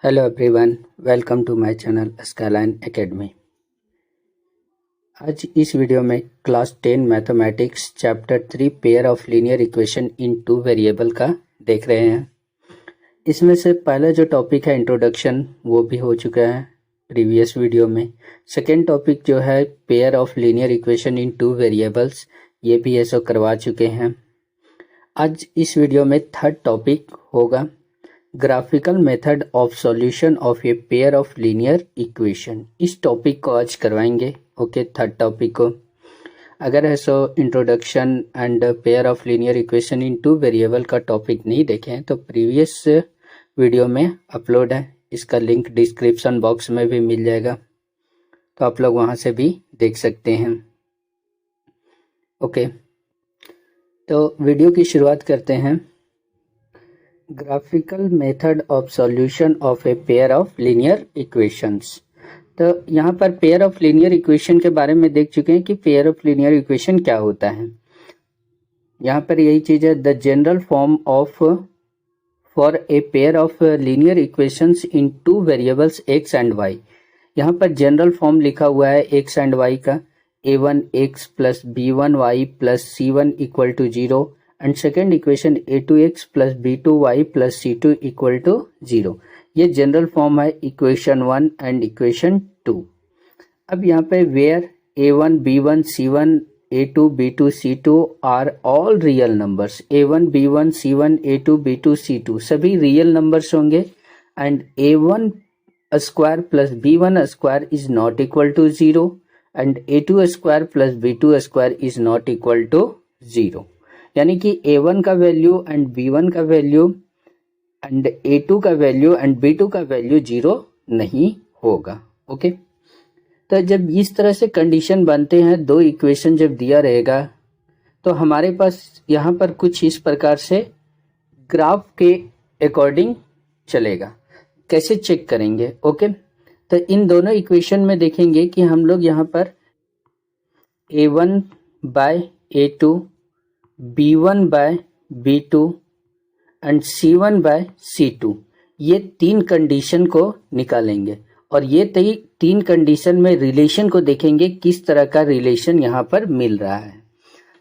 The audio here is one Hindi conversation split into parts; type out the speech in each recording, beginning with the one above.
Hello everyone, welcome to my channel Skyline Academy। आज इस वीडियो में class 10 mathematics chapter 3 pair of linear equation in two variable का देख रहे हैं। इसमें से पहला जो टॉपिक है इंट्रोडक्शन वो भी हो चुका है प्रीवियस वीडियो में। सेकेंड टॉपिक जो है pair of linear equation in two variables, ये भी ऐसा करवा चुके हैं। आज इस वीडियो में थर्ड टॉपिक होगा graphical method of solution of A pair of linear equation. इस टॉपिक को आज करवाएंगे। ओके, थर्ड टॉपिक को अगर है so introduction and pair of linear equation in two variable का टॉपिक नहीं देखें तो प्रीवियस वीडियो में अपलोड है, इसका लिंक डिस्क्रिप्शन बॉक्स में भी मिल जाएगा, तो आप लोग वहां से भी देख सकते हैं। ओके, तो वीडियो की शुरुआत करते हैं। Graphical method of solution of A pair of linear equations. तो यहाँ पर पेयर ऑफ लीनियर इक्वेशन के बारे में देख चुके हैं कि पेयर ऑफ लीनियर इक्वेशन क्या होता है। यहाँ पर यही चीज है, the general form of for a pair of linear equations in two variables X and Y. यहाँ पर जनरल फॉर्म लिखा हुआ है एक्स एंड वाई का, a1x plus b1y plus c1 equal to 0 and second equation a2x plus b2y plus c2 equal to 0। ये जनरल फॉर्म है इक्वेशन 1 एंड इक्वेशन 2। अब यहाँ पे where a1 b1 c1 a2 b2 c2 are all real numbers, a1 b1 c1 a2 b2 c2 सभी रियल नंबर्स होंगे and a1 square plus b1 square is not equal to 0 and a2 square plus b2 square is not equal to 0। यानी कि a1 का वैल्यू एंड b1 का वैल्यू एंड a2 का वैल्यू एंड b2 का वैल्यू 0 नहीं होगा। ओके, तो जब इस तरह से कंडीशन बनते हैं, दो इक्वेशन जब दिया रहेगा तो हमारे पास यहाँ पर कुछ इस प्रकार से ग्राफ के अकॉर्डिंग चलेगा। कैसे चेक करेंगे? ओके, तो इन दोनों इक्वेशन में देखेंगे कि हम लोग यहाँ पर a1 by a2, b1 by b2 and c1 by c2 ये तीन कंडीशन को निकालेंगे और ये तीन कंडीशन में रिलेशन को देखेंगे किस तरह का रिलेशन यहाँ पर मिल रहा है।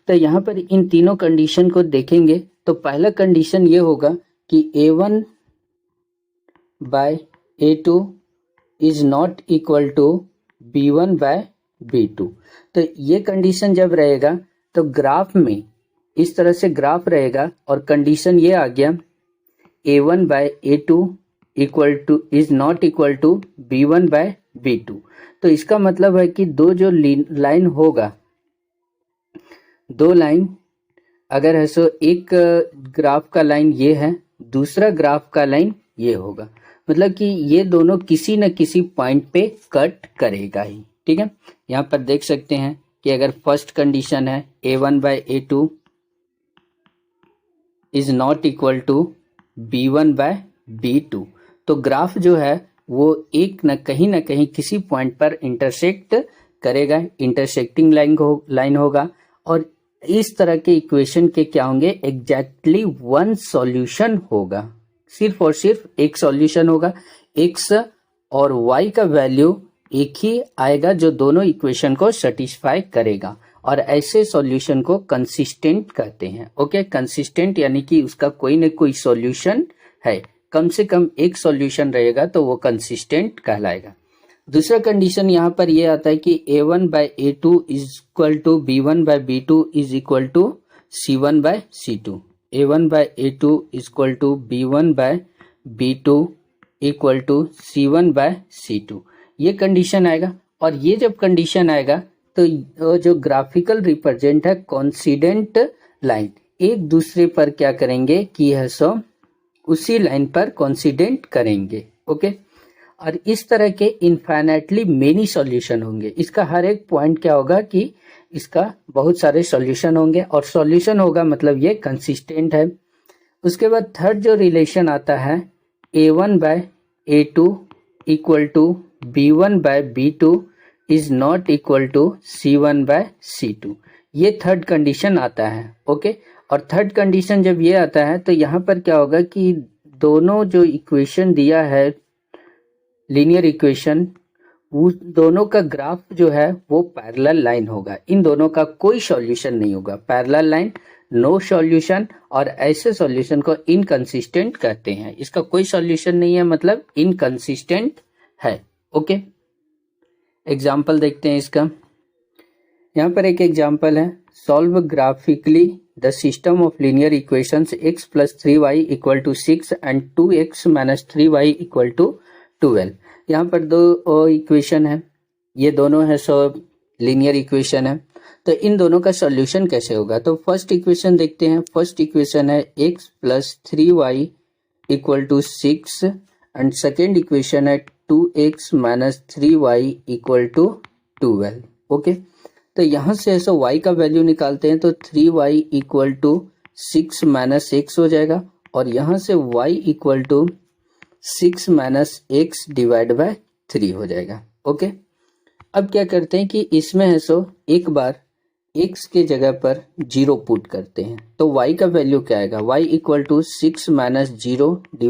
तो यहाँ पर इन तीनों कंडीशन को देखेंगे तो पहला कंडीशन ये होगा कि a1 by a2 is not equal to b1 by b2। तो ये कंडीशन जब रहेगा तो ग्राफ में इस तरह से ग्राफ रहेगा और कंडीशन ये आ गया a1 by a2 equal to is not equal to b1 by b2। तो इसका मतलब है कि दो जो लाइन होगा, दो लाइन अगर है सो एक ग्राफ का लाइन ये है, दूसरा ग्राफ का लाइन ये होगा, मतलब कि ये दोनों किसी न किसी पॉइंट पे कट करेगा ही। ठीक है, यहाँ पर देख सकते हैं कि अगर फर्स्ट कंडीशन है a1 by a2 is not equal to b1 by b2, तो ग्राफ जो है वो एक न कहीं किसी पॉइंट पर इंटरसेक्ट करेगा, इंटरसेक्टिंग लाइन होगा और इस तरह के इक्वेशन के क्या होंगे, एग्जैक्टली वन सॉल्यूशन होगा, सिर्फ और सिर्फ एक सॉल्यूशन होगा। x और y का वैल्यू एक ही आएगा जो दोनों इक्वेशन को सेटिस्फाई करेगा और ऐसे सॉल्यूशन को कंसिस्टेंट कहते हैं। ओके, कंसिस्टेंट यानी कि उसका कोई न कोई सॉल्यूशन है, कम से कम एक सॉल्यूशन रहेगा तो वो कंसिस्टेंट कहलाएगा। दूसरा कंडीशन यहाँ पर ये आता है कि a1 by a2 is equal to b1 by b2 is equal to c1 by c2। a1 by a2 is equal to b1 by b2 equal to c1 by c2, ये कंडीशन आएगा। और ये जब कंडीशन आएगा तो जो ग्राफिकल रिप्रेजेंट है कोइंसिडेंट लाइन एक दूसरे पर क्या करेंगे कि है सो उसी लाइन पर कोइंसिडेंट करेंगे। ओके, और इस तरह के इनफाइनाइटली मेनी सॉल्यूशन होंगे। इसका हर एक पॉइंट क्या होगा कि इसका बहुत सारे सॉल्यूशन होंगे और सॉल्यूशन होगा मतलब ये कंसिस्टेंट है। उसके बाद थर्ड जो रिलेशन आता है a1 by a2 equal to b1 by b2 is not equal to c1 by c2, ये थर्ड कंडीशन आता है। ओके, और थर्ड कंडीशन जब ये आता है तो यहाँ पर क्या होगा कि दोनों जो इक्वेशन दिया है लीनियर इक्वेशन, उस दोनों का ग्राफ जो है वो पैरेलल लाइन होगा, इन दोनों का कोई सॉल्यूशन नहीं होगा। पैरेलल लाइन नो सॉल्यूशन, और ऐसे सॉल्यूशन को इनकंसिस्टेंट कहते हैं। इसका कोई सॉल्यूशन नहीं है मतलब इनकंसिस्टेंट है। ओके, एग्जाम्पल देखते हैं इसका। यहाँ पर एक एग्जाम्पल है, solve graphically the system of linear equations x + 3y = 6 and 2x - 3y = 12। यहाँ पर दो इक्वेशन है, ये दोनों है सो लीनियर इक्वेशन है। तो इन दोनों का सॉल्यूशन कैसे होगा? तो फर्स्ट इक्वेशन देखते हैं। फर्स्ट इक्वेशन है x + 3y = 6 and second equation है 2x - 3y = 12। ओके, तो यहाँ से ऐसा y का वैल्यू निकालते हैं तो 3y = 6 - x हो जाएगा, और यहाँ से y = 6 - x / 3 हो जाएगा। ओके, अब क्या करते हैं कि इसमें है सो एक बार x के जगह पर 0 पुट करते हैं, तो y का वैल्यू क्या आएगा? y = 6 - 0 /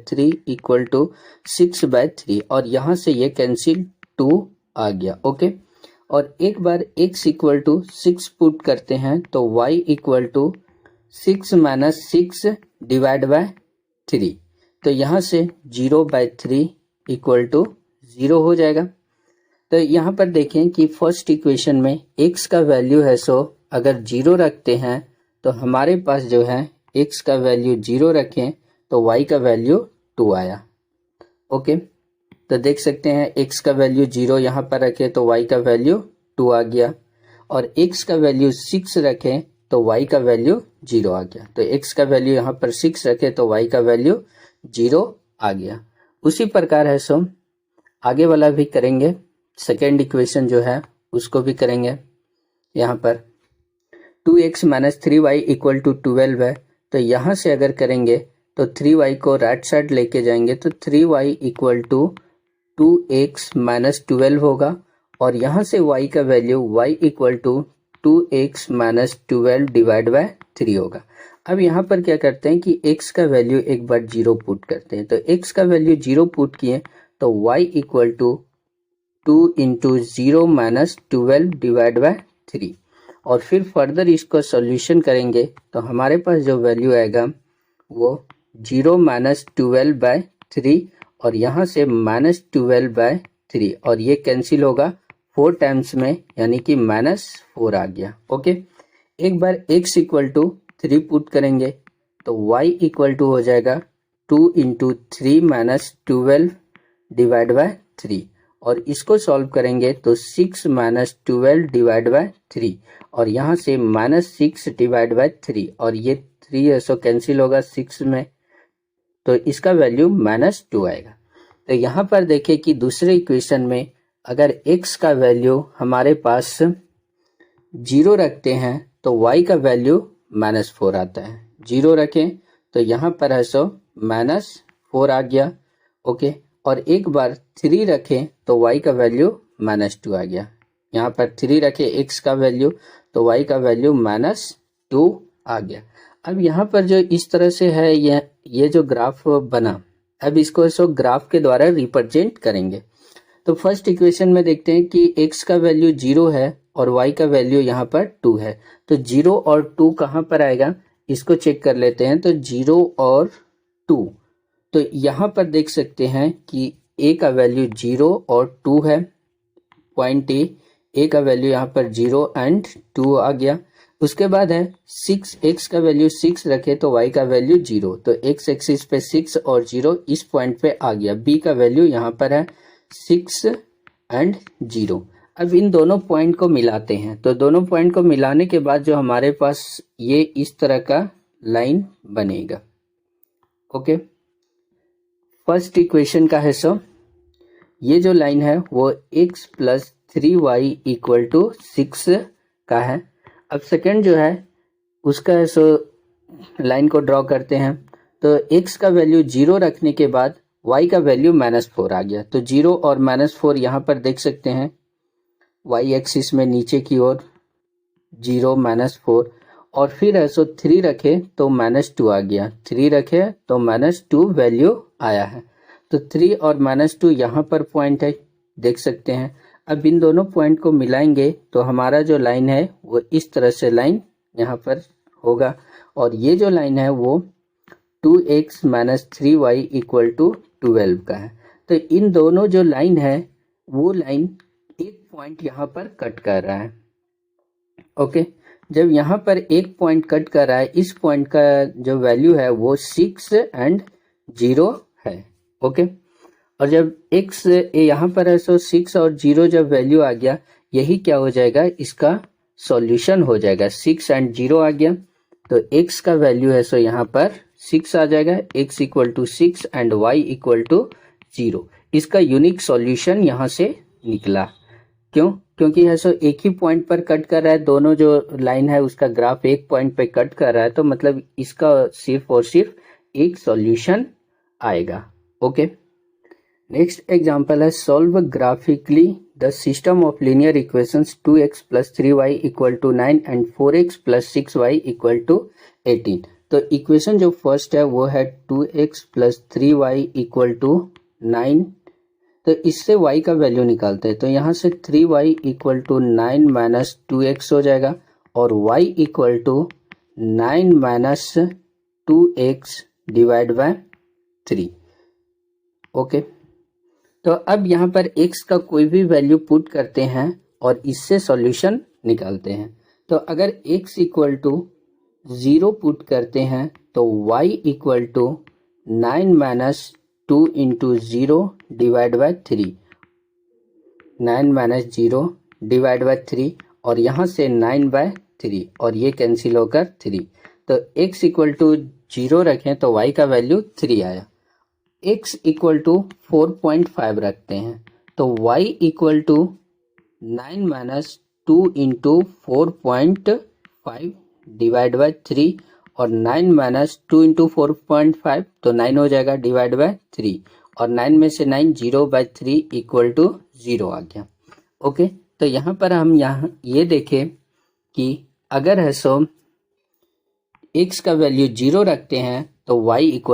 3 = 6/3, और यहाँ से ये कैंसिल 2 आ गया। ओके, और एक बार x = 6 पुट करते हैं तो y = 6 - 6 / 3, तो यहाँ से 0/3 = 0 हो जाएगा। तो यहाँ पर देखें कि फर्स्ट इक्वेशन में x का वैल्यू है सो अगर 0 रखते हैं तो हमारे पास जो है x का वैल्यू 0 रखें तो y का वैल्यू 2 आया। ओके, तो देख सकते हैं x का वैल्यू 0 यहाँ पर रखें तो y का वैल्यू 2 आ गया, और x का वैल्यू 6 रखें तो y का वैल्यू 0 आ गया। तो x का वैल्यू यहाँ पर 6 रखें तो y का वैल्यू 0 आ गया। उसी प्रकार है सो आगे वाला भी करेंगे। सेकेंड इक्वेशन जो है उसको भी करेंगे। यहाँ पर 2x - 3y = 12 है, तो यहाँ से अगर करेंगे तो 3y को राइट साइड लेके जाएंगे तो 3y = 2x - 12 होगा, और यहाँ से y का वैल्यू y = 2x - 12 / 3 होगा। अब यहाँ पर क्या करते हैं कि x का वैल्यू एक बार 0 पुट करते हैं, तो x का वैल्यू 0 पुट किए तो y = 2 × 0 - 12 / 3, और फिर फर्दर इसको सॉल्यूशन करेंगे तो हमारे पास जो वैल्यू आएगा वो 0 - 12/3, और यहाँ से -12/3, और ये कैंसिल होगा 4 टाइम्स में, यानी कि -4 आ गया। ओके, एक बार x = 3 पुट करेंगे तो y = हो जाएगा 2 × 3 - 12 / 3, और इसको सॉल्व करेंगे तो 6 - 12 / 3, और यहाँ से -6 / 3, और ये 3 है सो कैंसिल होगा 6 में, तो इसका वैल्यू -2 आएगा। तो यहाँ पर देखें कि दूसरे इक्वेशन में अगर x का वैल्यू हमारे पास 0 रखते हैं तो y का वैल्यू -4 आता है। 0 रखें तो यहाँ पर है सो -4 आ गया। ओके, और एक बार 3 रखें तो y का वैल्यू -2 आ गया। यहाँ पर 3 रखें x का वैल्यू तो y का वैल्यू -2 आ गया। अब यहाँ पर जो इस तरह से है ये जो ग्राफ बना, अब इसको सो ग्राफ के द्वारा रिप्रेजेंट करेंगे। तो फर्स्ट इक्वेशन में देखते हैं कि x का वैल्यू 0 है और y का वैल्यू यहाँ पर 2 है, तो 0 और 2 कहाँ पर आएगा इसको चेक कर लेते हैं। तो 0 और 2, तो यहाँ पर देख सकते हैं कि a का वैल्यू 0 और 2 है, पॉइंट a का वैल्यू यहाँ पर 0 एंड 2 आ गया। उसके बाद है 6, x का वैल्यू 6 रखे तो y का वैल्यू 0, तो x एक्सिस पे 6 और 0 इस पॉइंट पे आ गया। b का वैल्यू यहाँ पर है 6 एंड 0। अब इन दोनों पॉइंट को मिलाते हैं, तो दोनों पॉइंट को मिलाने के बाद जो हमारे पास ये इस तरह का लाइन बनेगा। ओके, फर्स्ट इक्वेशन का है सो ये जो लाइन है वो x + 3y = 6 का है। अब सेकंड जो है उसका है सो लाइन को ड्रॉ करते हैं, तो x का वैल्यू 0 रखने के बाद y का वैल्यू -4 आ गया। तो 0 और -4 यहाँ पर देख सकते हैं y एक्सिस में नीचे की ओर 0 -4, और फिर है सो 3 रखे तो -2 आ गया। 3 रखे तो -2 वैल्यू आया है। तो 3 और -2 यहाँ पर पॉइंट है, देख सकते हैं। अब इन दोनों पॉइंट को मिलाएंगे तो हमारा जो लाइन है वो इस तरह से लाइन यहाँ पर होगा, और ये जो लाइन है वो 2x - 3y = 12 का है। तो इन दोनों जो लाइन है वो लाइन एक पॉइंट यहाँ पर कट कर रहा है। ओके, जब यहाँ पर एक पॉइंट कट कर रहा है, इस पॉइंट का जो वैल्यू है वो 6 और 0 है। ओके, और जब x यहाँ पर है सो 6 और 0 जब वैल्यू आ गया, यही क्या हो जाएगा, इसका सॉल्यूशन हो जाएगा। 6 और 0 आ गया तो x का वैल्यू है सो यहाँ पर 6 आ जाएगा, x = 6 एंड y = 0। इसका यूनिक सॉल्यूशन यहाँ से निकला। क्यों? क्योंकि है सो एक ही पॉइंट पर कट कर रहा है, दोनों जो लाइन है उसका ग्राफ एक पॉइंट पे कट कर रहा है, तो मतलब इसका सिर्फ और सिर्फ एक सॉल्यूशन आएगा। ओके, नेक्स्ट एग्जांपल है solve graphically the system of linear equations 2x + 3y = 9 and 4x + 6y = 18। तो इक्वेशन जो फर्स्ट है वो है 2x + 3y = 9। तो इससे y का वैल्यू निकालते हैं, तो यहाँ से 3y = 9 - 2x हो जाएगा, और y = 9 - 2x / 3। ओके, तो अब यहाँ पर x का कोई भी वैल्यू पुट करते हैं और इससे सॉल्यूशन निकालते हैं। तो अगर x = 0 पुट करते हैं तो y = 9 - 2 × 0 / 3, 9 - 0 / 3, और यहाँ से 9/3, और ये कैंसिल होकर 3। तो x = 0 रखें तो y का वैल्यू 3 आया। x = 4.5 रखते हैं तो y = 9 - 2 × 4.5 / 3, और 9 - 2 × 4.5 तो 9 हो जाएगा /3, और 9 में से 9 0/3 = 0 आ गया। ओके, तो यहाँ पर हम ये देखें कि अगर है सो x का वैल्यू 0 रखते हैं तो y =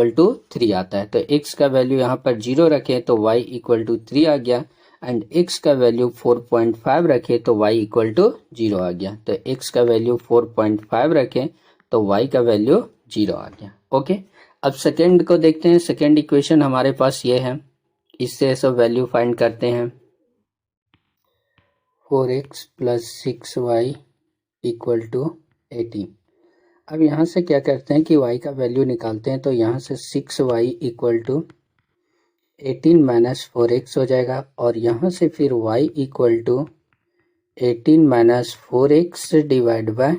3 आता है। तो x का वैल्यू यहाँ पर 0 रखें तो y = 3 आ गया, एंड x का वैल्यू 4.5 रखें तो y = 0 आ गया। तो x का वैल्यू 4.5 रखें तो y का वैल्यू 0 आ गया। ओके, अब सेकेंड को देखते हैं। सेकेंड इक्वेशन हमारे पास ये है, इससे सब वैल्यू फाइंड करते हैं। 4x + 6y = 18। अब यहाँ से क्या करते हैं कि y का वैल्यू निकालते हैं, तो यहाँ से 6y = 18 - 4x हो जाएगा, और यहाँ से फिर y = 18 - 4x /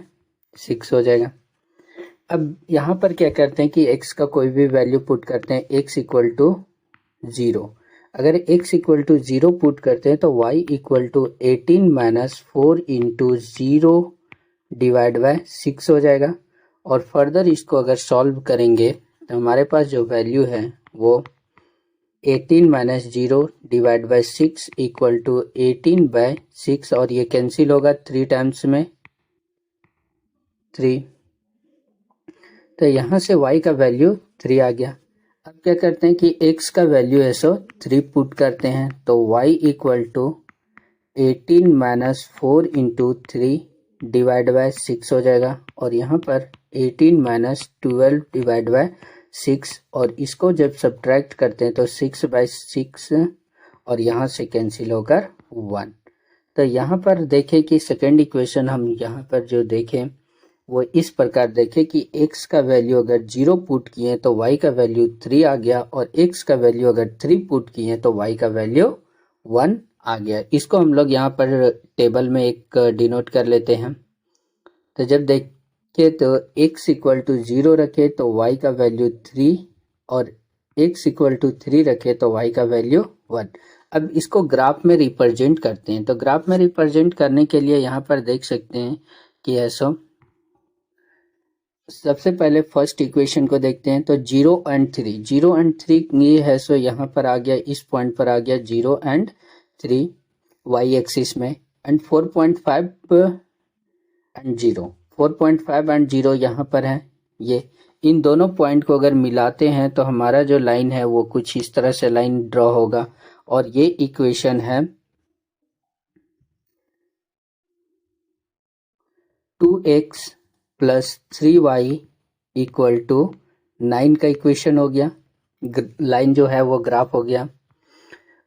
6 हो जाएगा। अब यहाँ पर क्या करते हैं कि x का कोई भी वैल्यू पुट करते हैं, x = 0। अगर x = 0 पुट करते हैं तो y = 18 - 4 × 0 / 6 हो जाएगा, और फर्दर इसको अगर सॉल्व करेंगे तो हमारे पास जो वैल्यू है वो 18 - 0 / 6 = 18/6, और ये कैंसिल होगा 3 टाइम्स में 3। तो यहाँ से y का वैल्यू 3 आ गया। अब क्या करते हैं कि x का वैल्यू है सो 3 पुट करते हैं, तो y = 18 - 4 × 3 / 6 हो जाएगा, और यहाँ पर 18 - 12 / 6, और इसको जब सब्ट्रैक्ट करते हैं तो 6/6, और यहाँ से कैंसिल होकर 1। तो यहाँ पर देखें कि सेकेंड इक्वेशन हम यहाँ पर जो देखें वो इस प्रकार देखें कि x का वैल्यू अगर 0 पुट किए तो y का वैल्यू 3 आ गया, और x का वैल्यू अगर 3 पुट किए तो y का वैल्यू 1 आ गया। इसको हम लोग यहाँ पर टेबल में एक डिनोट कर लेते हैं। तो जब देखें तो x = 0 रखे तो y का वैल्यू 3, और x = 3 रखे तो y का वैल्यू 1। अब इसको ग्राफ में रिप्रेजेंट करते हैं। तो ग्राफ में रिप्रेजेंट करने के लिए यहाँ पर देख सकते हैं कि ऐसा सबसे पहले फर्स्ट इक्वेशन को देखते हैं। तो 0 और 3, 0 और 3 ये है सो यहाँ पर आ गया, इस पॉइंट पर आ गया 0 और 3 y एक्सिस में, एंड 4.5 और 0, 4.5 और 0 यहाँ पर है। ये इन दोनों पॉइंट को अगर मिलाते हैं तो हमारा जो लाइन है वो कुछ इस तरह से लाइन ड्रॉ होगा और ये इक्वेशन है 2x plus 3y equal to 9 का इक्वेशन हो गया। लाइन जो है वो ग्राफ हो गया।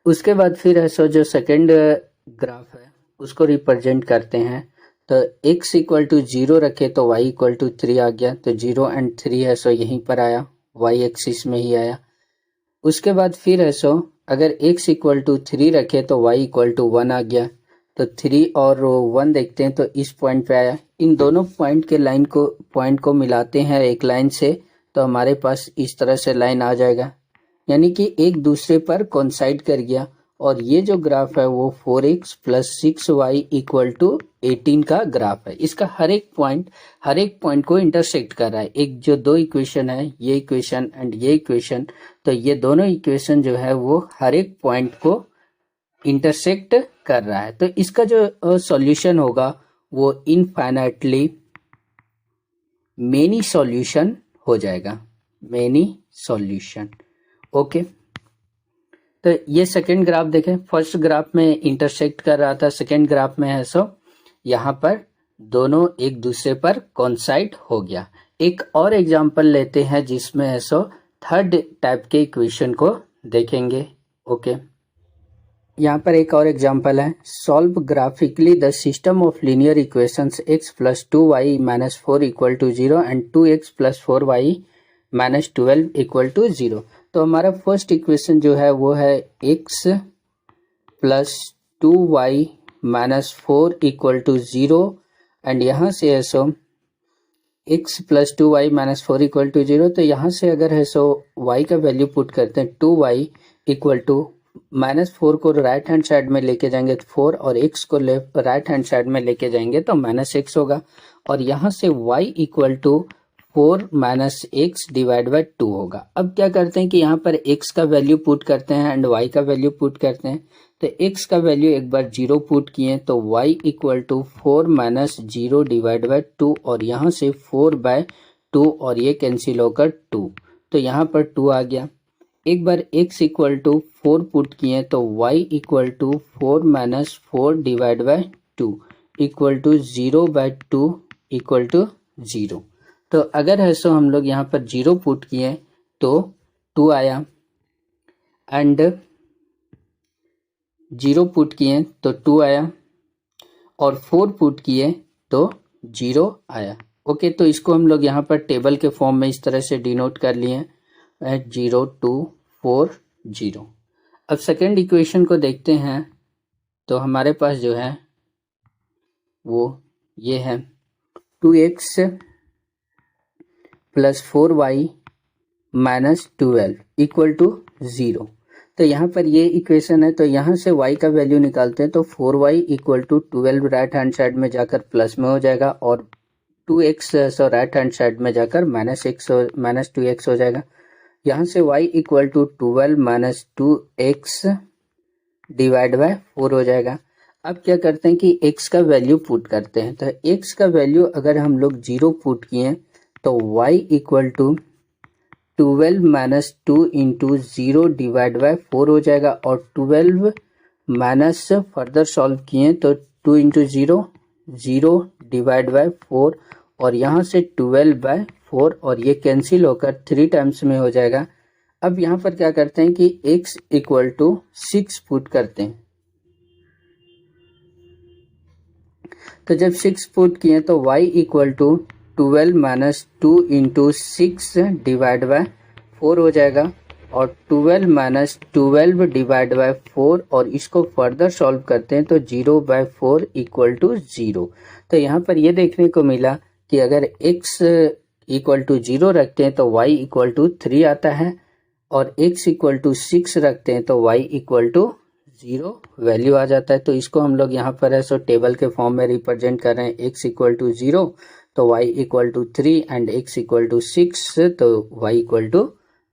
उसके बाद फिर है सो जो सेकेंड ग्राफ है उसको रिप्रेजेंट करते हैं। तो x इक्वल टू 0 रखे तो y इक्वल टू 3 आ गया, तो 0 एंड 3 है सो यहीं पर आया, y एक्सिस में ही आया। उसके बाद फिर है सो अगर x इक्वल टू 3 रखे तो y इक्वल टू 1 आ गया, तो 3 और 1 देखते हैं तो इस पॉइंट पे आया। इन दोनों पॉइंट को मिलाते हैं एक लाइन से तो हमारे पास इस तरह से लाइन आ जाएगा, यानी कि एक दूसरे पर कोइंसाइड कर गया। और ये जो ग्राफ है वो 4x plus 6y equal to 18 का ग्राफ है। इसका हर एक पॉइंट को इंटरसेक्ट कर रहा है। एक जो दो इक्वेशन है, ये इक्वेशन एंड ये इक्वेशन, तो ये दोनों इक्वेशन जो है वो हर एक पॉइंट को इंटरसेक्ट कर रहा है। तो इसका जो सॉल्यूशन होगा वो इनफाइनाइटली मेनी सॉल्यूशन हो जाएगा, मेनी सॉल्यूशन। ओके, तो ये सेकेंड ग्राफ देखें। फर्स्ट ग्राफ में इंटरसेक्ट कर रहा था, सेकेंड ग्राफ में है सो यहाँ पर दोनों एक दूसरे पर कोइंसाइड हो गया। एक और एग्जांपल लेते हैं जिसमें है सो थर्ड टाइप के इक्वेशन को देखेंगे। ओके, यहाँ पर एक और एग्जांपल है। Solve graphically the system of linear equations x plus 2y minus 4 equal to 0 and 2x plus 4y minus 12 equal to 0। तो हमारा फर्स्ट इक्वेशन जो है वो है x plus 2y minus 4 equal to 0 and यहाँ से है so x plus 2y minus 4 equal to 0। तो यहाँ से अगर है सो y का वैल्यू पुट करते हैं 2y इक्वल टू माइनस 4 को राइट हैंड साइड में लेके जाएंगे तो 4 और x को लेफ्ट राइट हैंड साइड में लेके जाएंगे तो माइनस x होगा। और यहाँ से y equal to 4 minus x divide by 2 होगा। अब क्या करते हैं कि यहाँ पर x का वैल्यू पुट करते हैं एंड y का वैल्यू पुट करते हैं। तो x का वैल्यू एक बार 0 पुट किए तो y equal to 4 minus 0 divide by 2 और यहाँ से 4 बाय 2 और ये कैंसिल होकर 2, तो यहाँ पर 2 आ गया। एक बार x इक्वल टू 4 पुट किए तो y equal to 4 minus 4 divide by 2 equal to 0 by 2 equal to 0। तो अगर है सो हम लोग यहाँ पर 0 पुट किए तो 2 आया एंड 0 पुट किए तो 2 आया और 4 पुट किए तो 0 आया। ओके, तो इसको हम लोग यहाँ पर टेबल के फॉर्म में इस तरह से डिनोट कर लिए 0 2 4 0। अब सेकेंड इक्वेशन को देखते हैं तो हमारे पास जो है वो ये है 2x plus 4y minus 12 equal to 0। तो यहाँ पर ये इक्वेशन है, तो यहाँ से y का वैल्यू निकालते हैं तो 4y equal to 12 right hand side में जाकर प्लस में हो जाएगा और 2x राइट हैंड साइड में जाकर माइनस 2x हो जाएगा। यहाँ से y equal to 12 minus 2x divide by 4 हो जाएगा। अब क्या करते हैं कि x का वैल्यू पुट करते हैं। तो x का वैल्यू अगर हम लोग 0 पुट किए तो y equal to 12 minus 2 into 0 divide by 4 हो जाएगा और 12 माइनस फर्दर सॉल्व किए तो 2 इंटू 0 0 डिवाइड बाय 4 और यहाँ से 12 बाय 4 और ये कैंसिल होकर 3 टाइम्स में हो जाएगा। अब यहाँ पर क्या करते हैं कि x इक्वल टू 6 पुट करते हैं। तो जब 6 पुट किए तो y equal to 12 minus 2 into 6 divide by 4 हो जाएगा और 12 माइनस 12 डिवाइड बाय 4 और इसको फर्दर सॉल्व करते हैं तो 0 बाय 4 इक्वल टू 0। तो यहाँ पर ये देखने को मिला कि अगर x इक्वल टू 0 रखते हैं तो y इक्वल टू 3 आता है और x इक्वल टू 6 रखते हैं तो y इक्वल टू 0 वैल्यू आ जाता है। तो इसको हम लोग यहाँ पर है सो टेबल के फॉर्म में रिप्रेजेंट कर रहे हैं। x इक्वल टू 0 तो y equal to 3 and x equal to 6 तो y इक्वल टू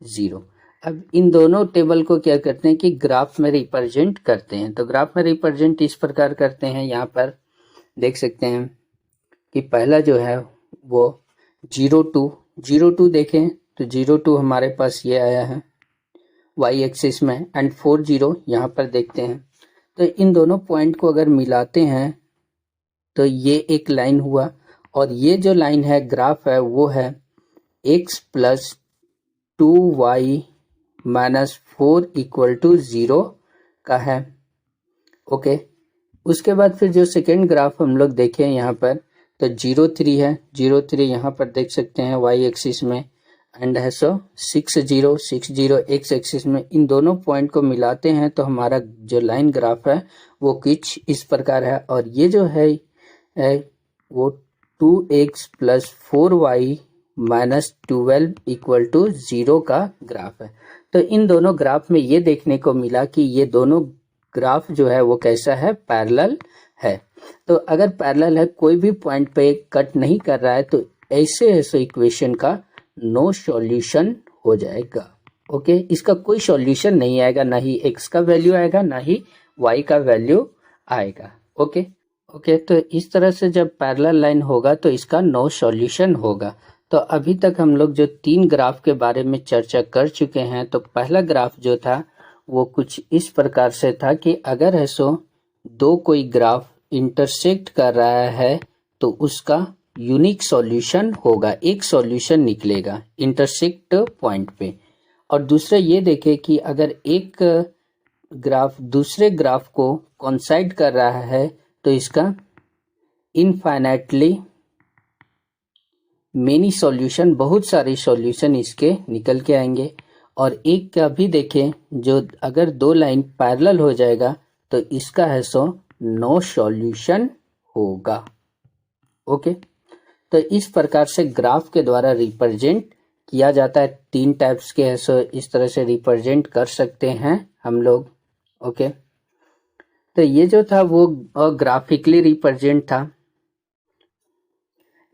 0। अब इन दोनों टेबल को क्या करते हैं कि ग्राफ में रिप्रेजेंट करते हैं। तो ग्राफ में रिप्रेजेंट इस प्रकार करते हैं, यहाँ पर देख सकते हैं कि पहला जो है वो 0 2 02 देखें तो 02 हमारे पास ये आया है y एक्सिस में, एंड 40 यहाँ पर देखते हैं। तो इन दोनों पॉइंट को अगर मिलाते हैं तो ये एक लाइन हुआ, और ये जो लाइन है ग्राफ है वो है x plus 2y minus 4 equal to 0 का है। ओके, उसके बाद फिर जो सेकेंड ग्राफ हम लोग देखें यहाँ पर, तो 03 है, 03 यहाँ पर देख सकते हैं y एक्सिस में, एंड है 60 x एक्सिस में। इन दोनों पॉइंट को मिलाते हैं तो हमारा जो लाइन ग्राफ है वो कुछ इस प्रकार है, और ये जो है वो 2x plus 4y minus 12 equal to 0 का ग्राफ है। तो इन दोनों ग्राफ में ये देखने को मिला कि ये दोनों ग्राफ जो है वो कैसा है, पैरेलल है। तो अगर पैरेलल है, कोई भी पॉइंट पे कट नहीं कर रहा है, तो ऐसे इक्वेशन का नो सॉल्यूशन हो जाएगा। ओके, इसका कोई सॉल्यूशन नहीं आएगा, ना ही x का वैल्यू आएगा ना ही y का वैल्यू आएगा। ओके, तो इस तरह से जब पैरेलल लाइन होगा तो इसका नो सॉल्यूशन होगा। तो अभी तक हम लोग जो 3 ग्राफ के बारे में चर्चा कर चुके हैं, तो पहला ग्राफ जो था वो कुछ इस प्रकार से था कि अगर है दो कोई ग्राफ इंटरसेक्ट कर रहा है तो उसका यूनिक सॉल्यूशन होगा, एक सॉल्यूशन निकलेगा इंटरसेक्ट पॉइंट पे। और दूसरा ये देखें कि अगर एक ग्राफ दूसरे ग्राफ को कोइंसाइड कर रहा है तो इसका इनफाइनाइटली मेनी सॉल्यूशन, बहुत सारे सॉल्यूशन इसके निकल के आएंगे। और एक का भी देखें, जो अगर दो लाइन पैरेलल हो जाएगा तो इसका है नो सॉल्यूशन होगा। ओके, तो इस प्रकार से ग्राफ के द्वारा रिप्रेजेंट किया जाता है। 3 टाइप्स के है, इस तरह से रिप्रेजेंट कर सकते हैं हम लोग। ओके, तो ये जो था वो ग्राफिकली रिप्रेजेंट था।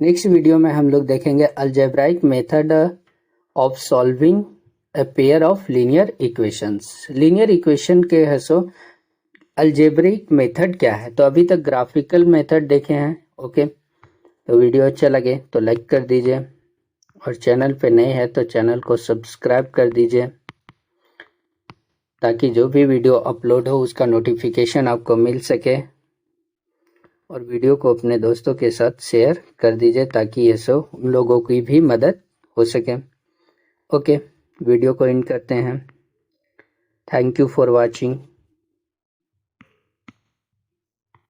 नेक्स्ट वीडियो में हम लोग देखेंगे algebraic method of solving A pair of linear equations. Linear equation के है अलजेब्रिक मेथड क्या है। तो अभी तक ग्राफिकल मेथड देखे हैं। ओके, तो वीडियो अच्छा लगे तो लाइक कर दीजिए, और चैनल पे नए हैं तो चैनल को सब्सक्राइब कर दीजिए, ताकि जो भी वीडियो अपलोड हो उसका नोटिफिकेशन आपको मिल सके। और वीडियो को अपने दोस्तों के साथ शेयर कर दीजिए ताकि ये उन लोगों की भी मदद हो सके। ओके, वीडियो को एंड करते हैं। Thank you for watching.